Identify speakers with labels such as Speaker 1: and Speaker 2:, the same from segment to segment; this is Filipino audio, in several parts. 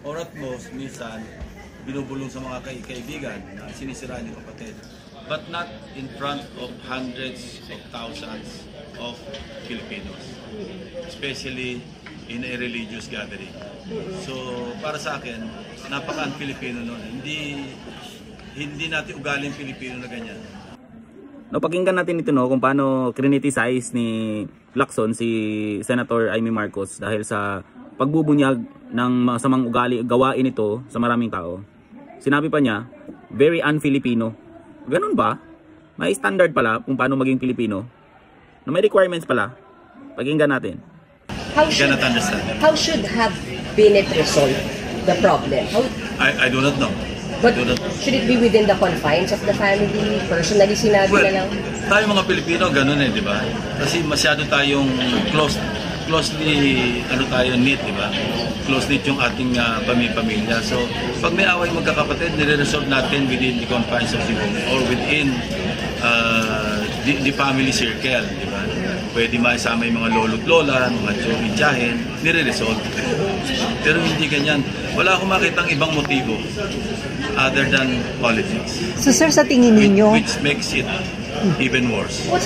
Speaker 1: or at most, minsan, binubulong sa mga kaibigan na sinisiraan yung kapatid. But not in front of hundreds of thousands of Filipinos, especially in a religious gathering. So, para sa akin, napaka-un-Filipino nun. Hindi natin ugaling Filipino na ganyan.
Speaker 2: No, pakinggan natin ito, no, kung paano criticize ni Lacson si Senator Amy Marcos dahil sa pagbubunyag ng masamang ugali, gawain ito sa maraming tao. Sinabi pa niya, very un-Filipino. Ganun ba? May standard pala kung paano maging Filipino. No, may requirements pala. Pakinggan natin.
Speaker 3: How should have been it resolved, the problem?
Speaker 1: I do not know.
Speaker 3: But should it be within the confines of the family? Personally, sinabi na lang?
Speaker 1: Tayo mga Pilipino, ganun di ba? Kasi masyado tayong closely knit, di ba? Close-knit yung ating pamilya. So, pag may away magkakapatid, nire-resolve natin within the confines of the home or within the family circle, di ba? Pwede maisama yung mga lolo't lola, mga tiyuhin, nire-resolve. Pero hindi ganyan. Wala akong makitang ibang motibo other than politics.
Speaker 4: So sir, sa tingin ninyo,
Speaker 1: which makes it even worse.
Speaker 3: What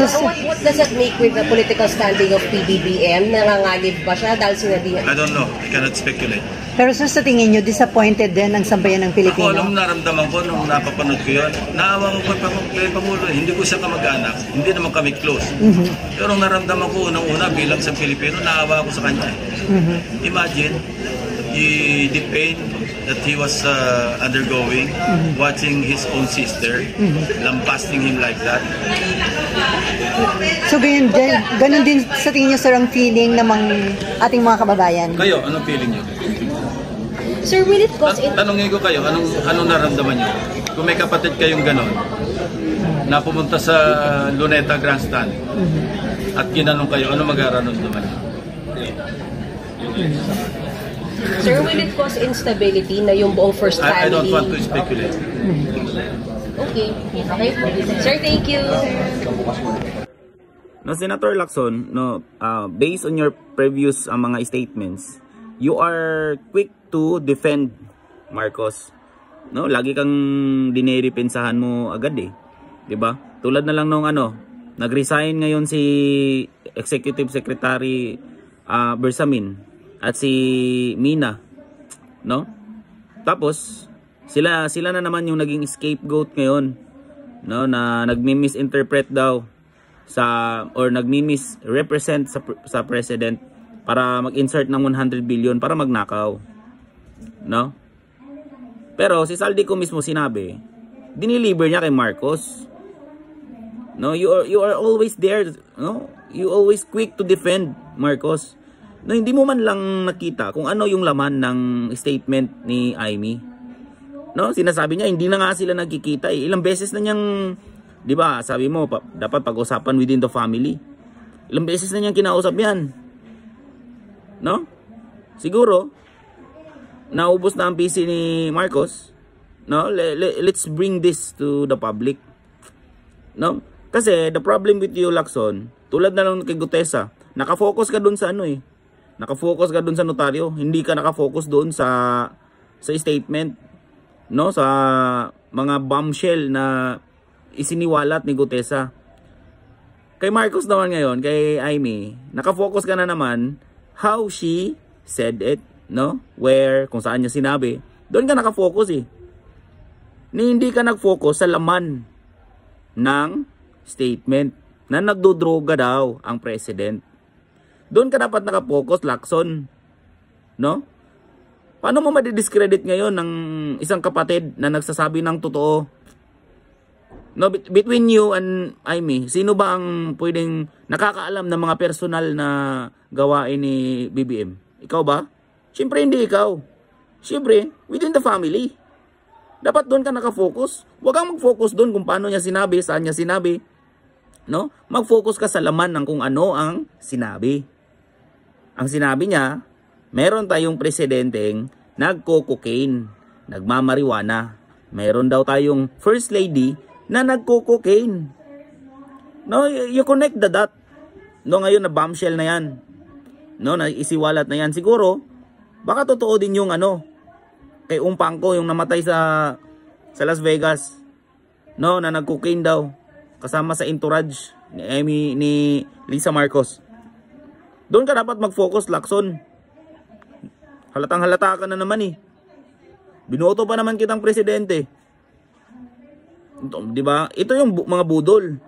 Speaker 3: does that make with the political standing of PBBM? Nangangalib ba siya dahil sinabi niya?
Speaker 1: I don't know. I cannot speculate.
Speaker 4: Pero sir, sa tingin nyo, disappointed din ang sambayan ng Pilipino?
Speaker 1: Ako, alam naramdaman ko nung napapanood ko yun. Naawa ko kay Pangulo. Hindi ko siya kamag-anak. Hindi naman kami close. Pero naramdaman ko unang-una bilang sa Pilipino, naawa ko sa kanya. Imagine the pain that he was undergoing, watching his own sister, lambasting him like that.
Speaker 4: So ganun din sa tingin nyo sir ang feeling ng ating mga kababayan?
Speaker 1: Kayo, anong feeling nyo?
Speaker 3: Sir, will it cause
Speaker 1: Tanongin ko kayo, anong naramdaman nyo? Kung may kapatid kayong ganon, na pumunta sa Luneta Grandstand, at ginanong kayo, ano mag-araramdaman nyo?
Speaker 3: Sir, will it cause instability na yung buong first family?
Speaker 1: I don't want to speculate.
Speaker 3: Okay. Sir, thank you.
Speaker 2: No, Senator Lacson, no, based on your previous mga statements, you are quick to defend Marcos. No, lagi kang diniripensahan mo agad 'di ba? Tulad na lang nung nag-resign ngayon si Executive Secretary Bersamin at si Mina, no? Tapos sila na naman yung naging scapegoat ngayon, no, na nagmi-misinterpret daw or nagmi-misrepresent sa president para mag-insert ng 100 billion para magnakaw, no? Pero si Saldico mismo sinabi, diniliver niya kay Marcos. No, you are always there, no? You always quick to defend Marcos. No, hindi mo man lang nakita kung ano yung laman ng statement ni Amy. No, sinasabi niya hindi na nga sila nagkikita eh. Ilang beses na niyang, 'di ba? Sabi mo dapat pag-usapan within the family. Ilang beses na niyang kinausap 'yan. No? Siguro naubos na ang PC ni Marcos. No? Let's bring this to the public. No? Kasi the problem with you, Lacson, tulad na lang kay Gutesa, nakafocus ka dun sa nakafocus ka dun sa notaryo, hindi ka nakafocus dun sa statement, no? Sa mga bombshell na isiniwalat ni Gutesa. Kay Marcos naman ngayon, kay Amy, nakafocus ka na naman how she said it, no? Where, kung saan niya sinabi, doon ka nakafocus eh. Hindi ka nagfocus sa laman ng statement na nagdodroga daw ang president. Doon ka dapat nakafocus, Lacson, no? Paano mo madidiscredit ngayon ng isang kapatid na nagsasabi ng totoo? No, between you and Amy, sino ba ang pwedeng nakakaalam ng mga personal na gawain ni BBM? Ikaw ba? Siyempre hindi ikaw. Siyempre, within the family. Dapat doon ka nakafocus. Huwag kang mag-focus doon kung paano niya sinabi, saan niya sinabi. No? Mag-focus ka sa laman ng kung ano ang sinabi. Ang sinabi niya, meron tayong presidenteng nagko-cocaine, nagmamariwana. Meron daw tayong first lady na nagko-cocaine. No, you connect the dot. No, ngayon na bombshell na yan. No, na isiwalat na yan. Siguro, baka totoo din yung kay Umpangko, yung namatay sa Las Vegas. No, na nag-cocaine daw kasama sa entourage ni Lisa Marcos. Doon ka dapat mag-focus, Lacson. Halatang halata ka na naman eh. Binoto pa naman kitang presidente. Di ba? Ito yung mga budol.